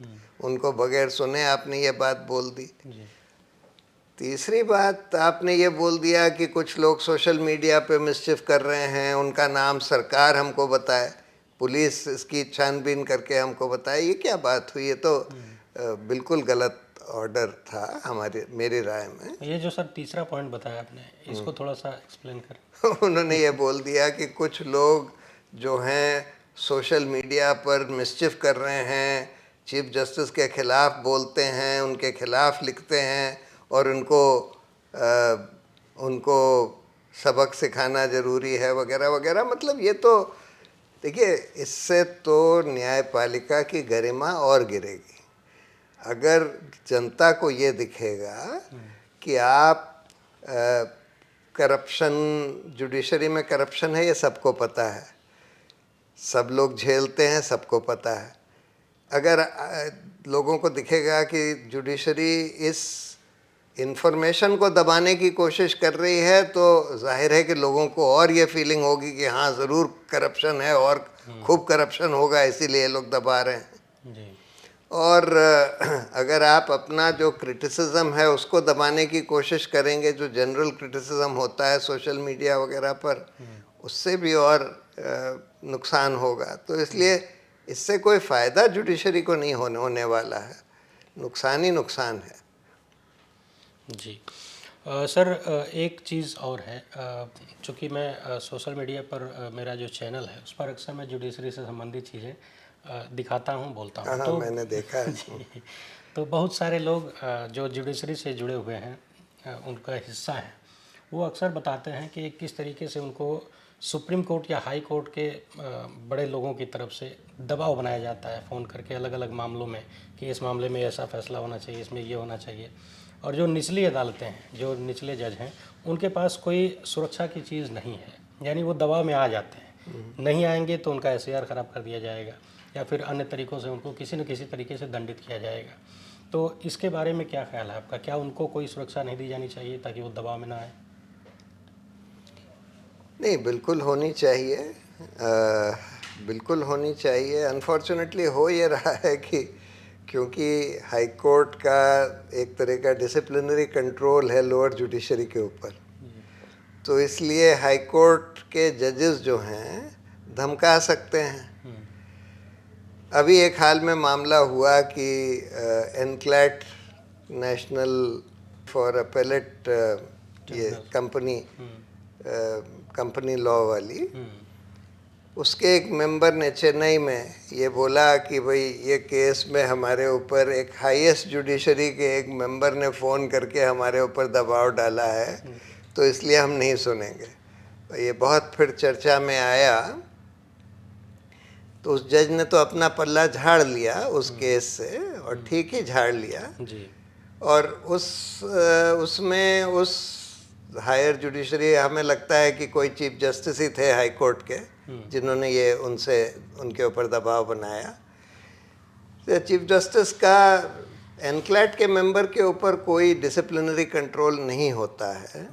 उनको बगैर सुने आपने ये बात बोल दी। तीसरी बात, आपने ये बोल दिया कि कुछ लोग सोशल मीडिया पे मिसचिफ कर रहे हैं, उनका नाम सरकार हमको बताए, पुलिस इसकी छानबीन करके हमको बताए। ये क्या बात हुई? ये तो बिल्कुल गलत ऑर्डर था मेरी राय में। ये जो सर तीसरा पॉइंट बताया आपने, इसको थोड़ा सा एक्सप्लेन करें। उन्होंने ये बोल दिया कि कुछ लोग जो हैं सोशल मीडिया पर मिसचिफ कर रहे हैं, चीफ जस्टिस के खिलाफ बोलते हैं, उनके खिलाफ लिखते हैं, और उनको सबक सिखाना ज़रूरी है वगैरह वगैरह। मतलब ये तो देखिए, इससे तो न्यायपालिका की गरिमा और गिरेगी। अगर जनता को ये दिखेगा कि आप करप्शन, जुडिशरी में करप्शन है, ये सबको पता है, सब लोग झेलते हैं, सबको पता है। अगर लोगों को दिखेगा कि जुडिशरी इस इंफॉर्मेशन को दबाने की कोशिश कर रही है, तो जाहिर है कि लोगों को और ये फीलिंग होगी कि हाँ ज़रूर करप्शन है और खूब करप्शन होगा, इसीलिए लोग दबा रहे हैं जी। और अगर आप अपना जो क्रिटिसिज्म है उसको दबाने की कोशिश करेंगे, जो जनरल क्रिटिसिज्म होता है सोशल मीडिया वगैरह पर, उससे भी और नुकसान होगा। तो इसलिए इससे कोई फ़ायदा जुडिशरी को नहीं होने वाला है, नुकसान ही नुकसान है। जी। सर, एक चीज़ और है, चूँकि मैं सोशल मीडिया पर मेरा जो चैनल है उस पर अक्सर मैं जुडिशरी से संबंधित चीज़ें दिखाता हूँ, बोलता हूँ। हाँ, तो मैंने देखा है। जी, तो बहुत सारे लोग जो जुडिशरी से जुड़े हुए हैं, उनका हिस्सा है, वो अक्सर बताते हैं कि किस तरीके से उनको सुप्रीम कोर्ट या हाई कोर्ट के बड़े लोगों की तरफ से दबाव बनाया जाता है फ़ोन करके अलग अलग मामलों में, कि इस मामले में ऐसा फैसला होना चाहिए, इसमें ये होना चाहिए। और जो निचली अदालतें हैं, जो निचले जज हैं, उनके पास कोई सुरक्षा की चीज़ नहीं है, यानी वो दबाव में आ जाते हैं। नहीं आएंगे तो उनका एफआईआर ख़राब कर दिया जाएगा या फिर अन्य तरीक़ों से उनको किसी न किसी तरीके से दंडित किया जाएगा। तो इसके बारे में क्या ख्याल है आपका? क्या उनको कोई सुरक्षा नहीं दी जानी चाहिए ताकि वो दबाव में ना आए? नहीं, बिल्कुल होनी चाहिए, बिल्कुल होनी चाहिए। अनफॉर्चुनेटली हो ये रहा है कि क्योंकि हाई कोर्ट का एक तरह का डिसिप्लिनरी कंट्रोल है लोअर जुडिशरी के ऊपर, तो इसलिए हाई कोर्ट के जजेस जो हैं धमका सकते हैं। अभी एक हाल में मामला हुआ कि एनक्लैट, नेशनल फॉर अपेलेट, ये कंपनी लॉ वाली, उसके एक मेंबर ने चेन्नई में ये बोला कि भाई ये केस में हमारे ऊपर एक हाईएस्ट जुडिशरी के एक मेंबर ने फ़ोन करके हमारे ऊपर दबाव डाला है, तो इसलिए हम नहीं सुनेंगे। तो ये बहुत फिर चर्चा में आया, तो उस जज ने तो अपना पल्ला झाड़ लिया उस केस से, और ठीक ही झाड़ लिया जी। और उसमें उस हायर जुडिशरी, हमें लगता है कि कोई चीफ जस्टिस ही थे हाई कोर्ट के जिन्होंने ये उनके ऊपर दबाव बनाया। तो चीफ जस्टिस का एनक्लैट के मेंबर के ऊपर कोई डिसिप्लिनरी कंट्रोल नहीं होता है,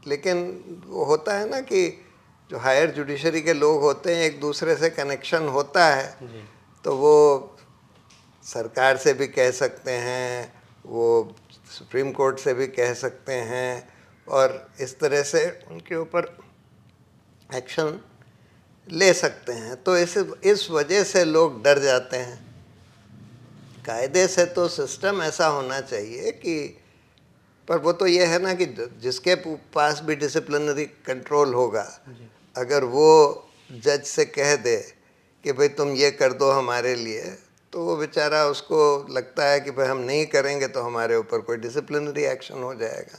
लेकिन वो होता है ना कि जो हायर जुडिशरी के लोग होते हैं एक दूसरे से कनेक्शन होता है, तो वो सरकार से भी कह सकते हैं, वो सुप्रीम कोर्ट से भी कह सकते हैं, और इस तरह से उनके ऊपर एक्शन ले सकते हैं। तो इस वजह से लोग डर जाते हैं। कायदे से तो सिस्टम ऐसा होना चाहिए कि, पर वो तो ये है ना कि जिसके पास भी डिसिप्लिनरी कंट्रोल होगा, अगर वो जज से कह दे कि भाई तुम ये कर दो हमारे लिए, तो वो बेचारा, उसको लगता है कि भाई हम नहीं करेंगे तो हमारे ऊपर कोई डिसिप्लिनरी एक्शन हो जाएगा।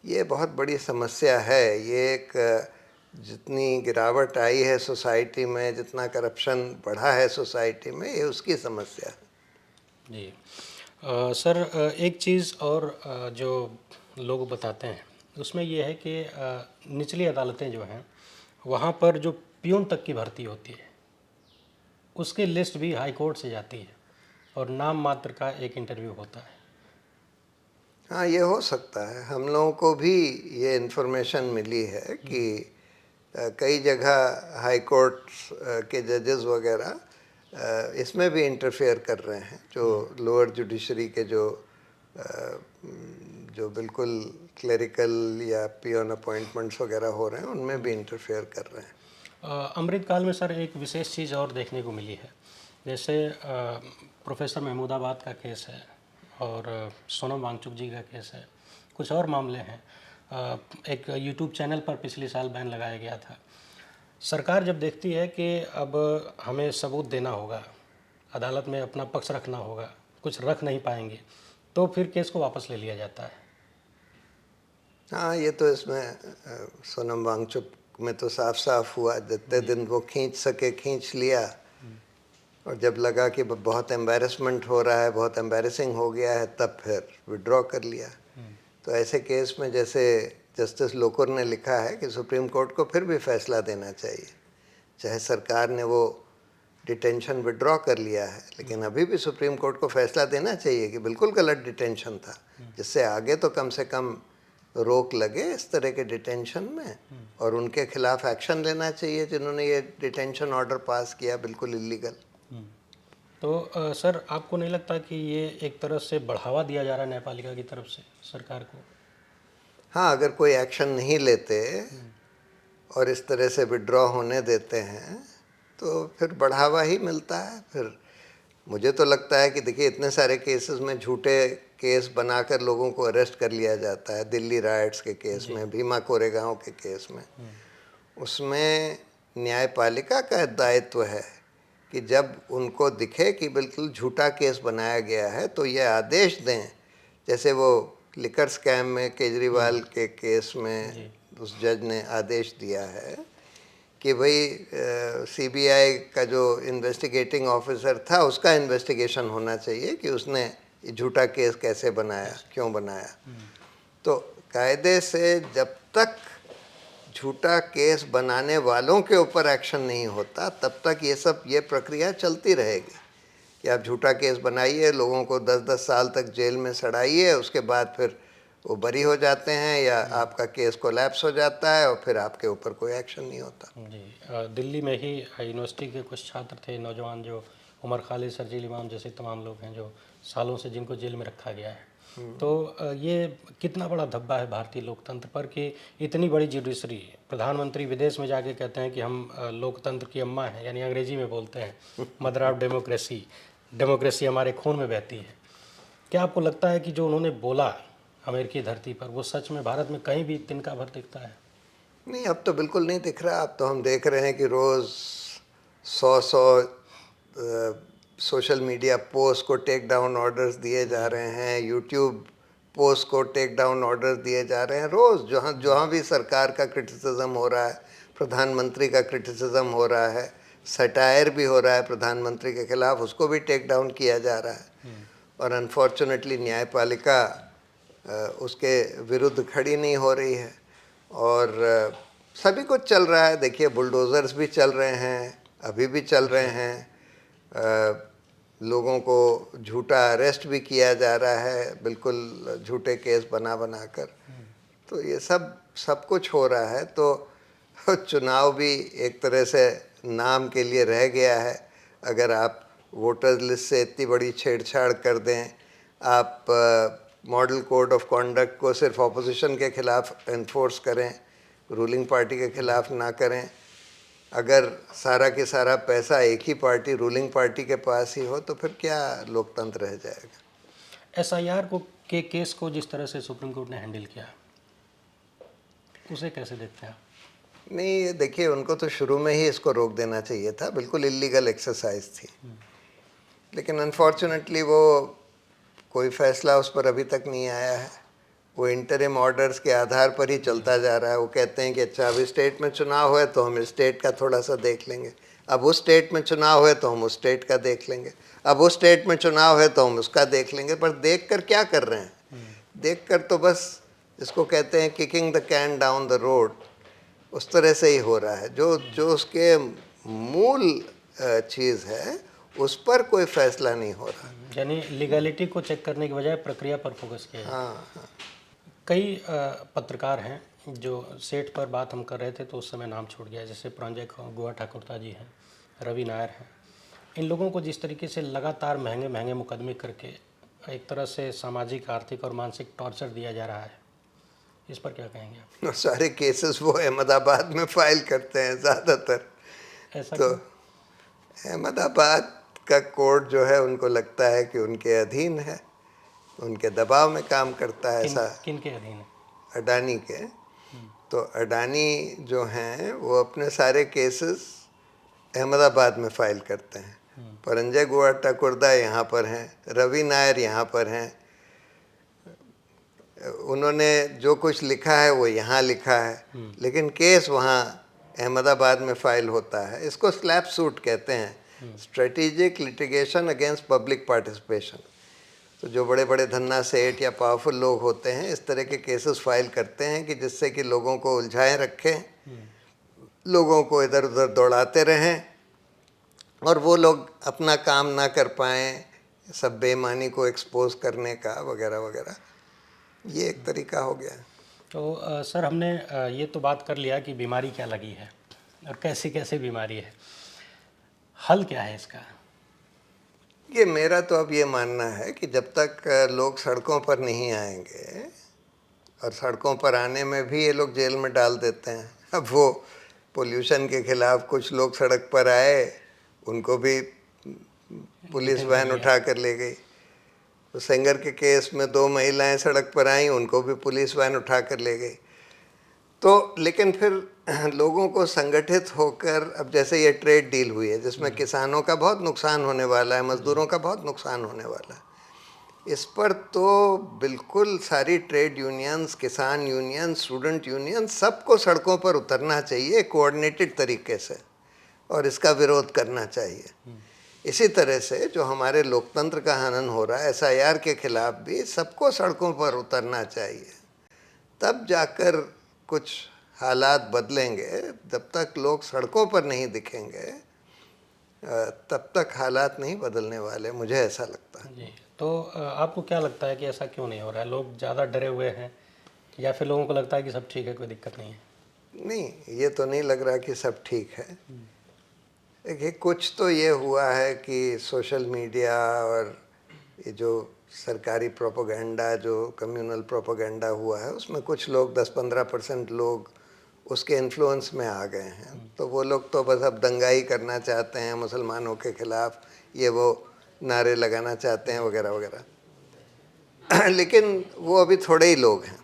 ये बहुत बड़ी समस्या है। ये एक, जितनी गिरावट आई है सोसाइटी में, जितना करप्शन बढ़ा है सोसाइटी में, ये उसकी समस्या है। जी। सर, एक चीज़ और जो लोग बताते हैं उसमें ये है कि निचली अदालतें जो हैं वहाँ पर जो पियून तक की भर्ती होती है उसकी लिस्ट भी हाई कोर्ट से जाती है और नाम मात्र का एक इंटरव्यू होता है। हाँ, ये हो सकता है। हम लोगों को भी ये इन्फॉर्मेशन मिली है कि कई जगह हाई कोर्ट के जजेस वगैरह इसमें भी इंटरफेयर कर रहे हैं, जो लोअर जुडिशरी के जो बिल्कुल क्लरिकल या पियोन अपॉइंटमेंट्स वगैरह हो रहे हैं, उनमें भी इंटरफेयर कर रहे हैं। अमृतकाल में सर एक विशेष चीज़ और देखने को मिली है, जैसे प्रोफेसर महमूदाबाद का केस है और सोनम वांगचुक जी का केस है, कुछ और मामले हैं। एक यूट्यूब चैनल पर पिछले साल बैन लगाया गया था। सरकार जब देखती है कि अब हमें सबूत देना होगा, अदालत में अपना पक्ष रखना होगा, कुछ रख नहीं पाएंगे, तो फिर केस को वापस ले लिया जाता है। हाँ, ये तो इसमें सोनम वांगचुक में तो साफ साफ हुआ, जितने दिन वो खींच सके खींच लिया, और जब लगा कि बहुत एम्बैरेसमेंट हो रहा है, बहुत एम्बैरेसिंग हो गया है, तब फिर विड्रॉ कर लिया। तो ऐसे केस में जैसे जस्टिस लोकुर ने लिखा है कि सुप्रीम कोर्ट को फिर भी फैसला देना चाहिए, चाहे सरकार ने वो डिटेंशन विड्रॉ कर लिया है, लेकिन अभी भी सुप्रीम कोर्ट को फैसला देना चाहिए कि बिल्कुल गलत डिटेंशन था, जिससे आगे तो कम से कम रोक लगे इस तरह के डिटेंशन में, और उनके खिलाफ एक्शन लेना चाहिए जिन्होंने ये डिटेंशन ऑर्डर पास किया बिल्कुल इलीगल। तो सर, आपको नहीं लगता कि ये एक तरह से बढ़ावा दिया जा रहा है न्यायपालिका की तरफ से सरकार को? हाँ, अगर कोई एक्शन नहीं लेते और इस तरह से विड्रॉ होने देते हैं तो फिर बढ़ावा ही मिलता है। फिर मुझे तो लगता है कि देखिए, इतने सारे केसेस में झूठे केस बनाकर लोगों को अरेस्ट कर लिया जाता है, दिल्ली राइट्स के केस में, भीमा कोरेगांव के केस में, उसमें न्यायपालिका का दायित्व है कि जब उनको दिखे कि बिल्कुल झूठा केस बनाया गया है तो ये आदेश दें। जैसे वो लिकर स्कैम में केजरीवाल के केस में उस जज ने आदेश दिया है कि भाई सीबीआई का जो इन्वेस्टिगेटिंग ऑफिसर था उसका इन्वेस्टिगेशन होना चाहिए कि उसने झूठा केस कैसे बनाया, क्यों बनाया। तो कायदे से जब तक झूठा केस बनाने वालों के ऊपर एक्शन नहीं होता तब तक ये प्रक्रिया चलती रहेगी कि आप झूठा केस बनाइए, लोगों को 10-10 साल तक जेल में सड़ाइए, उसके बाद फिर वो बरी हो जाते हैं या आपका केस कोलैप्स हो जाता है और फिर आपके ऊपर कोई एक्शन नहीं होता। जी, दिल्ली में ही यूनिवर्सिटी के कुछ छात्र थे, नौजवान, जो उमर खालिद, शर्जील इमाम जैसे तमाम लोग हैं जो सालों से जिनको जेल में रखा गया है। तो ये कितना बड़ा धब्बा है भारतीय लोकतंत्र पर कि इतनी बड़ी जुडिशरी, प्रधानमंत्री विदेश में जाके कहते हैं कि हम लोकतंत्र की अम्मा हैं, यानी अंग्रेजी में बोलते हैं मदर ऑफ डेमोक्रेसी, डेमोक्रेसी हमारे खून में बहती है। क्या आपको लगता है कि जो उन्होंने बोला अमेरिकी धरती पर, वो सच में भारत में कहीं भी तिनका भर दिखता है? नहीं, अब तो बिल्कुल नहीं दिख रहा। अब तो हम देख रहे हैं कि रोज़ 100 सोशल मीडिया पोस्ट को टेक डाउन ऑर्डर्स दिए जा रहे हैं, यूट्यूब पोस्ट को टेक डाउन ऑर्डर्स दिए जा रहे हैं। रोज़ जहाँ जहाँ भी सरकार का क्रिटिसिज्म हो रहा है, प्रधानमंत्री का क्रिटिसिज्म हो रहा है, सटायर भी हो रहा है प्रधानमंत्री के खिलाफ, उसको भी टेक डाउन किया जा रहा है। और अनफॉर्चुनेटली न्यायपालिका उसके विरुद्ध खड़ी नहीं हो रही है, और सभी कुछ चल रहा है। देखिए, बुलडोज़र्स भी चल रहे हैं, अभी भी चल रहे हैं, लोगों को झूठा अरेस्ट भी किया जा रहा है, बिल्कुल झूठे केस बना कर। तो ये सब कुछ हो रहा है। तो चुनाव भी एक तरह से नाम के लिए रह गया है। अगर आप वोटर लिस्ट से इतनी बड़ी छेड़छाड़ कर दें, आप मॉडल कोड ऑफ कॉन्डक्ट को सिर्फ ऑपोजिशन के खिलाफ एनफोर्स करें, रूलिंग पार्टी के खिलाफ ना करें, अगर सारा के सारा पैसा एक ही पार्टी, रूलिंग पार्टी के पास ही हो, तो फिर क्या लोकतंत्र रह जाएगा। एसआईआर को के केस को जिस तरह से सुप्रीम कोर्ट ने हैंडल किया, उसे कैसे देखते हैं आप? नहीं, ये देखिए, उनको तो शुरू में ही इसको रोक देना चाहिए था, बिल्कुल इलीगल एक्सरसाइज थी। लेकिन अनफॉर्चुनेटली वो कोई फैसला उस पर अभी तक नहीं आया है। वो इंटरिम ऑर्डर्स के आधार पर ही चलता जा रहा है। वो कहते हैं कि अच्छा, अभी स्टेट में चुनाव है तो हम इस स्टेट का थोड़ा सा देख लेंगे, अब उस स्टेट में चुनाव है तो हम उस स्टेट का देख लेंगे, अब उस स्टेट में चुनाव है तो हम उसका देख लेंगे। पर देख कर क्या कर रहे हैं? देख कर तो बस जिसको कहते हैं kicking the can down the road, उस तरह से ही हो रहा है। जो उसके मूल चीज़ है उस पर कोई फैसला नहीं हो रहा। यानी लीगलिटी को चेक करने के बजाय प्रक्रिया पर फोकस किया है। हाँ। कई पत्रकार हैं जो सेट पर बात हम कर रहे थे तो उस समय नाम छूट गया, जैसे प्रंजय गुहा ठाकुरता जी हैं, रवि नायर हैं। इन लोगों को जिस तरीके से लगातार महंगे महंगे मुकदमे करके एक तरह से सामाजिक, आर्थिक और मानसिक टॉर्चर दिया जा रहा है, इस पर क्या कहेंगे आप? और सारे केसेस वो अहमदाबाद में फाइल करते हैं ज़्यादातर। ऐसा तो अहमदाबाद का कोर्ट जो है, उनको लगता है कि उनके अधीन है, उनके दबाव में काम करता है। ऐसा किन के अधीन है? अडानी के। तो अडानी जो हैं वो अपने सारे केसेस अहमदाबाद में फाइल करते हैं। परंजय गुहा ठाकुरदा यहाँ पर हैं, रवि नायर यहाँ पर हैं, उन्होंने जो कुछ लिखा है वो यहाँ लिखा है, लेकिन केस वहाँ अहमदाबाद में फाइल होता है। इसको स्लैप सूट कहते हैं, strategic litigation against public participation. तो जो बड़े बड़े धन्ना सेठ या पावरफुल लोग होते हैं इस तरह के केसेस फाइल करते हैं कि जिससे कि लोगों को उलझाए रखें, लोगों को इधर उधर दौड़ाते रहें और वो लोग अपना काम ना कर पाएँ, सब बेईमानी को एक्सपोज करने का वगैरह वगैरह। ये एक तरीका हो गया। तो सर हमने ये तो बात कर लिया कि बीमारी क्या लगी है और कैसी कैसी बीमारी है, हल क्या है इसका? ये मेरा तो अब ये मानना है कि जब तक लोग सड़कों पर नहीं आएंगे, और सड़कों पर आने में भी ये लोग जेल में डाल देते हैं। अब वो पोल्यूशन के खिलाफ कुछ लोग सड़क पर आए, उनको भी पुलिस वैन उठा कर ले गई। तो सेंगर के केस में 2 महिलाएं सड़क पर आईं, उनको भी पुलिस वैन उठा कर ले गई। तो लेकिन फिर लोगों को संगठित होकर, अब जैसे ये ट्रेड डील हुई है जिसमें किसानों का बहुत नुकसान होने वाला है, मजदूरों का बहुत नुकसान होने वाला है, इस पर तो बिल्कुल सारी ट्रेड यूनियंस, किसान यूनियन, स्टूडेंट यूनियन, सबको सड़कों पर उतरना चाहिए कोऑर्डिनेटेड तरीके से और इसका विरोध करना चाहिए। इसी तरह से जो हमारे लोकतंत्र का हनन हो रहा है SIR के खिलाफ भी सबको सड़कों पर उतरना चाहिए, तब जाकर कुछ हालात बदलेंगे। जब तक लोग सड़कों पर नहीं दिखेंगे तब तक हालात नहीं बदलने वाले, मुझे ऐसा लगता है। जी, तो आपको क्या लगता है कि ऐसा क्यों नहीं हो रहा है? लोग ज़्यादा डरे हुए हैं या फिर लोगों को लगता है कि सब ठीक है, कोई दिक्कत नहीं है? नहीं, ये तो नहीं लग रहा कि सब ठीक है। देखिए, कुछ तो ये हुआ है कि सोशल मीडिया और ये जो सरकारी प्रोपेगेंडा, जो कम्युनल प्रोपेगेंडा हुआ है, उसमें कुछ लोग 10-15% लोग उसके इन्फ्लुएंस में आ गए हैं। तो वो लोग तो बस अब दंगाई करना चाहते हैं मुसलमानों के खिलाफ, ये वो नारे लगाना चाहते हैं वगैरह वगैरह। लेकिन वो अभी थोड़े ही लोग हैं।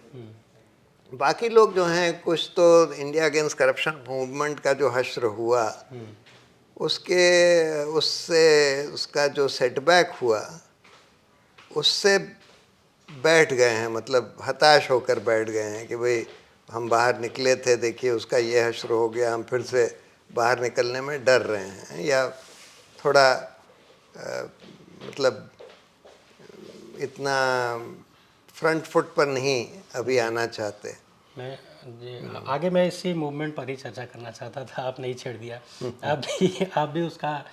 बाकी लोग जो हैं, कुछ तो इंडिया अगेंस्ट करप्शन मूवमेंट का जो हश्र हुआ, उसका जो सेटबैक हुआ, उससे बैठ गए हैं, मतलब हताश होकर बैठ गए हैं कि भाई हम बाहर निकले थे, देखिए उसका ये हश्र हो गया, हम फिर से बाहर निकलने में डर रहे हैं, या थोड़ा मतलब इतना फ्रंट फुट पर नहीं अभी आना चाहते। आगे मैं इसी मूवमेंट पर ही चर्चा करना चाहता था, आपने ही छेड़ दिया। आप भी उसका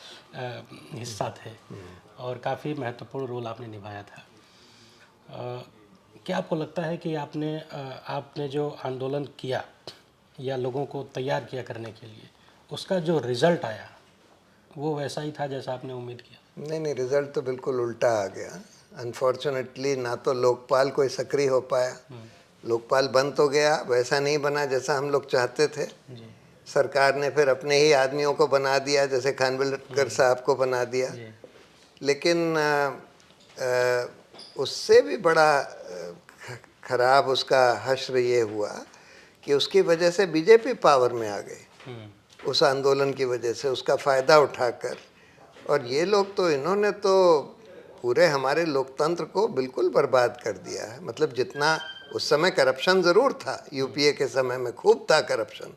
हिस्सा थे और काफ़ी महत्वपूर्ण रोल आपने निभाया था। क्या आपको लगता है कि आपने जो आंदोलन किया या लोगों को तैयार किया करने के लिए, उसका जो रिज़ल्ट आया वो वैसा ही था जैसा आपने उम्मीद किया? नहीं, रिज़ल्ट तो बिल्कुल उल्टा आ गया। अनफॉर्चुनेटली ना तो लोकपाल कोई सक्रिय हो पाया, लोकपाल बन तो गया, वैसा नहीं बना जैसा हम लोग चाहते थे। सरकार ने फिर अपने ही आदमियों को बना दिया, जैसे खानविलकर साहब को बना दिया। लेकिन उससे भी बड़ा खराब उसका हश्र ये हुआ कि उसकी वजह से बीजेपी पावर में आ गई, उस आंदोलन की वजह से, उसका फ़ायदा उठाकर। और ये लोग तो, इन्होंने तो पूरे हमारे लोकतंत्र को बिल्कुल बर्बाद कर दिया है। मतलब जितना उस समय करप्शन ज़रूर था, यूपीए के समय में खूब था करप्शन,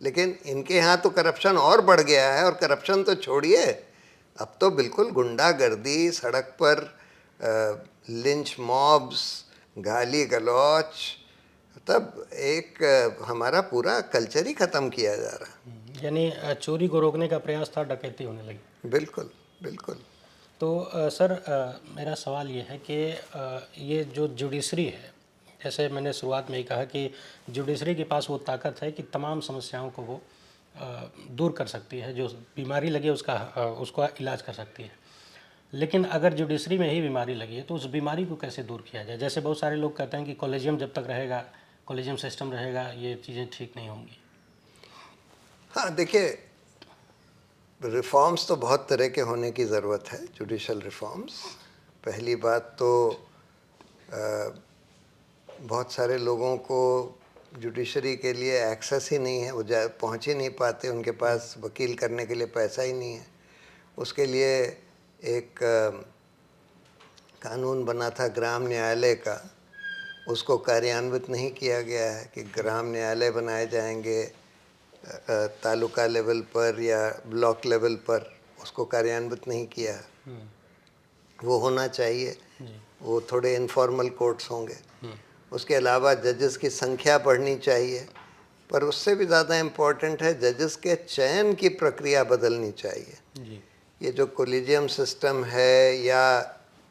लेकिन इनके यहाँ तो करप्शन और बढ़ गया है। और करप्शन तो छोड़िए, अब तो बिल्कुल गुंडागर्दी, सड़क पर लिंच मॉब्स, गाली गलौच, तब एक हमारा पूरा कल्चर ही ख़त्म किया जा रहा है। यानी चोरी को रोकने का प्रयास था, डकैती होने लगी। बिल्कुल बिल्कुल। तो सर मेरा सवाल ये है कि ये जो जुडिशरी है, जैसे मैंने शुरुआत में ही कहा कि जुडिशरी के पास वो ताकत है कि तमाम समस्याओं को वो दूर कर सकती है, जो बीमारी लगी उसका इलाज कर सकती है। लेकिन अगर जुडिशरी में ही बीमारी लगी है तो उस बीमारी को कैसे दूर किया जाए? जैसे बहुत सारे लोग कहते हैं कि कॉलेजियम जब तक रहेगा, कॉलेजियम सिस्टम रहेगा, ये चीज़ें ठीक नहीं होंगी। हाँ, देखिए, रिफॉर्म्स तो बहुत तरह के होने की ज़रूरत है, जुडिशल रिफॉर्म्स। पहली बात तो बहुत सारे लोगों को जुडिशरी के लिए एक्सेस ही नहीं है, वो पहुँच ही नहीं पाते, उनके पास वकील करने के लिए पैसा ही नहीं है। उसके लिए एक कानून बना था ग्राम न्यायालय का, उसको कार्यान्वित नहीं किया गया है कि ग्राम न्यायालय बनाए जाएंगे तालुका लेवल पर या ब्लॉक लेवल पर, उसको कार्यान्वित नहीं किया है। वो होना चाहिए। वो थोड़े इनफॉर्मल कोर्ट्स होंगे। उसके अलावा जजेस की संख्या बढ़नी चाहिए, पर उससे भी ज़्यादा इम्पोर्टेंट है जजेस के चयन की प्रक्रिया बदलनी चाहिए। ये जो कोलिजियम सिस्टम है या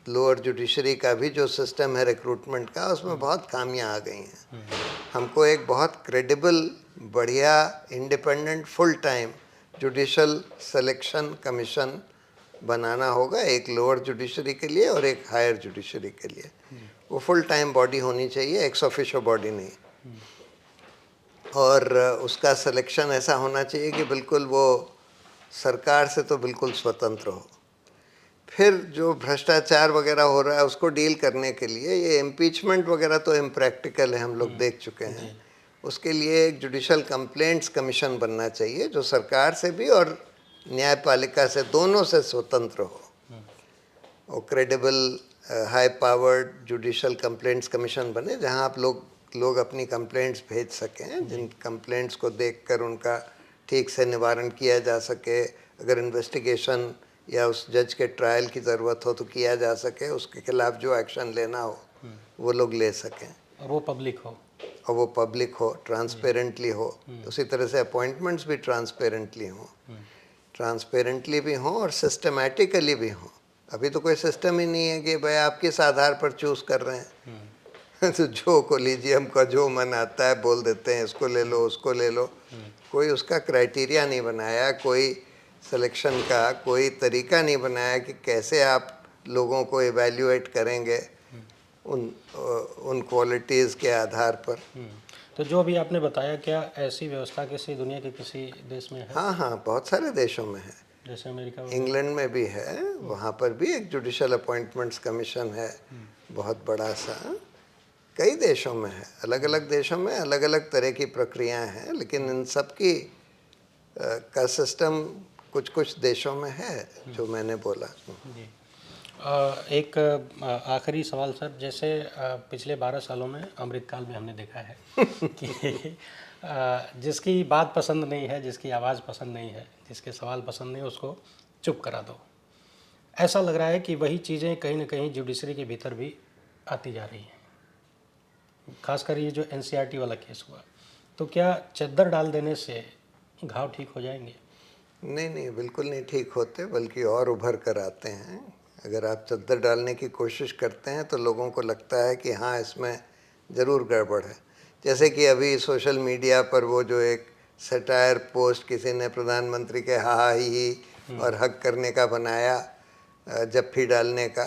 लोअर जुडिशरी का भी जो सिस्टम है रिक्रूटमेंट का, उसमें बहुत खामियां आ गई हैं। हमको एक बहुत क्रेडिबल, बढ़िया, independent, full time judicial selection commission बनाना होगा, एक लोअर जुडिशरी के लिए और एक हायर जुडिशरी के लिए। वो फुल टाइम बॉडी होनी चाहिए, एक्स ऑफिशियो बॉडी नहीं। और उसका सिलेक्शन ऐसा होना चाहिए कि बिल्कुल वो सरकार से तो बिल्कुल स्वतंत्र हो। फिर जो भ्रष्टाचार वगैरह हो रहा है उसको डील करने के लिए ये इम्पीचमेंट वगैरह तो इम्प्रैक्टिकल है, हम लोग देख चुके हैं। उसके लिए एक जुडिशल कंप्लेंट्स कमीशन बनना चाहिए जो सरकार से भी और न्यायपालिका से, दोनों से स्वतंत्र हो। और credible, high powered judicial complaints commission बने जहां आप लोग अपनी कंप्लेंट्स भेज सकें, जिन कंप्लेंट्स को देखकर उनका ठीक से निवारण किया जा सके। अगर इन्वेस्टिगेशन या उस जज के ट्रायल की ज़रूरत हो तो किया जा सके, उसके खिलाफ जो एक्शन लेना हो वो लोग ले सकें। और वो पब्लिक हो, और वो पब्लिक हो, ट्रांसपेरेंटली हो। उसी तरह से अपॉइंटमेंट्स भी ट्रांसपेरेंटली हों, ट्रांसपेरेंटली भी हों और सिस्टमैटिकली भी हों। अभी तो कोई सिस्टम ही नहीं है कि भाई आप किस आधार पर चूज़ कर रहे हैं। तो जो कोलिजियम का जो मन आता है बोल देते हैं, इसको ले लो उसको ले लो। कोई उसका क्राइटेरिया नहीं बनाया, कोई सिलेक्शन का कोई तरीका नहीं बनाया कि कैसे आप लोगों को इवैल्यूएट करेंगे उन क्वालिटीज़ के आधार पर। तो जो अभी आपने बताया, क्या ऐसी व्यवस्था किसी दुनिया के किसी देश में है? हाँ हाँ, बहुत सारे देशों में है। जैसे अमेरिका में? इंग्लैंड में भी है, वहाँ पर भी एक जुडिशल अपॉइंटमेंट्स कमीशन है, बहुत बड़ा सा। कई देशों में है, अलग अलग देशों में अलग अलग तरह की प्रक्रियाएं हैं, लेकिन इन सब की का सिस्टम कुछ कुछ देशों में है जो मैंने बोला। जी। एक आखिरी सवाल सर, जैसे पिछले 12 सालों में अमृतकाल में हमने देखा है कि जिसकी बात पसंद नहीं है, जिसकी आवाज़ पसंद नहीं है, जिसके सवाल पसंद नहीं है, उसको चुप करा दो। ऐसा लग रहा है कि वही चीज़ें कहीं ना कहीं जुडिशरी के भीतर भी आती जा रही हैं। खासकर ये जो एनसीईआरटी वाला केस हुआ, तो क्या चद्दर डाल देने से घाव ठीक हो जाएंगे? नहीं नहीं, बिल्कुल नहीं ठीक होते, बल्कि और उभर कर आते हैं। अगर आप चद्दर डालने की कोशिश करते हैं तो लोगों को लगता है कि हाँ, इसमें ज़रूर गड़बड़ है। जैसे कि अभी सोशल मीडिया पर वो जो एक सटायर पोस्ट किसी ने प्रधानमंत्री के हा हा ही और हक करने का बनाया, जप्फी डालने का,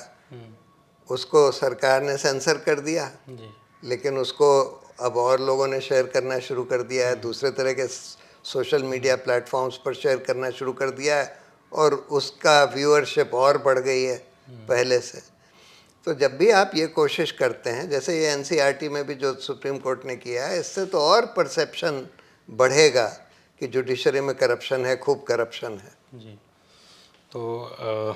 उसको सरकार ने सेंसर कर दिया। लेकिन उसको अब और लोगों ने शेयर करना शुरू कर दिया है, दूसरे तरह के सोशल मीडिया प्लेटफॉर्म्स पर शेयर करना शुरू कर दिया है, और उसका व्यूअरशिप और बढ़ गई है पहले से। तो जब भी आप ये कोशिश करते हैं, जैसे ये एनसीईआरटी में भी जो सुप्रीम कोर्ट ने किया है, इससे तो और परसेप्शन बढ़ेगा कि जुडिशरी में करप्शन है, खूब करप्शन है। जी, तो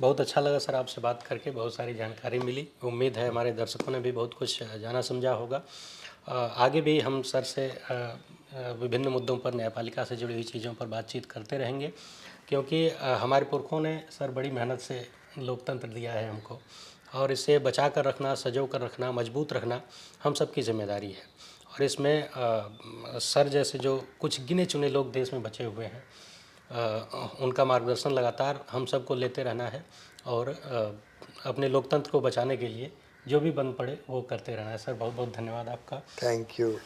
बहुत अच्छा लगा सर आपसे बात करके, बहुत सारी जानकारी मिली। उम्मीद है हमारे दर्शकों ने भी बहुत कुछ जाना समझा होगा। आगे भी हम सर से विभिन्न मुद्दों पर, न्यायपालिका से जुड़ी हुई चीज़ों पर बातचीत करते रहेंगे, क्योंकि हमारे पुरखों ने सर बड़ी मेहनत से लोकतंत्र दिया है हमको, और इसे बचा कर रखना, सजो कर रखना, मजबूत रखना हम सबकी जिम्मेदारी है। और इसमें सर जैसे जो कुछ गिने चुने लोग देश में बचे हुए हैं, उनका मार्गदर्शन लगातार हम सबको लेते रहना है, और अपने लोकतंत्र को बचाने के लिए जो भी बन पड़े वो करते रहना है। सर बहुत बहुत धन्यवाद आपका। Thank you.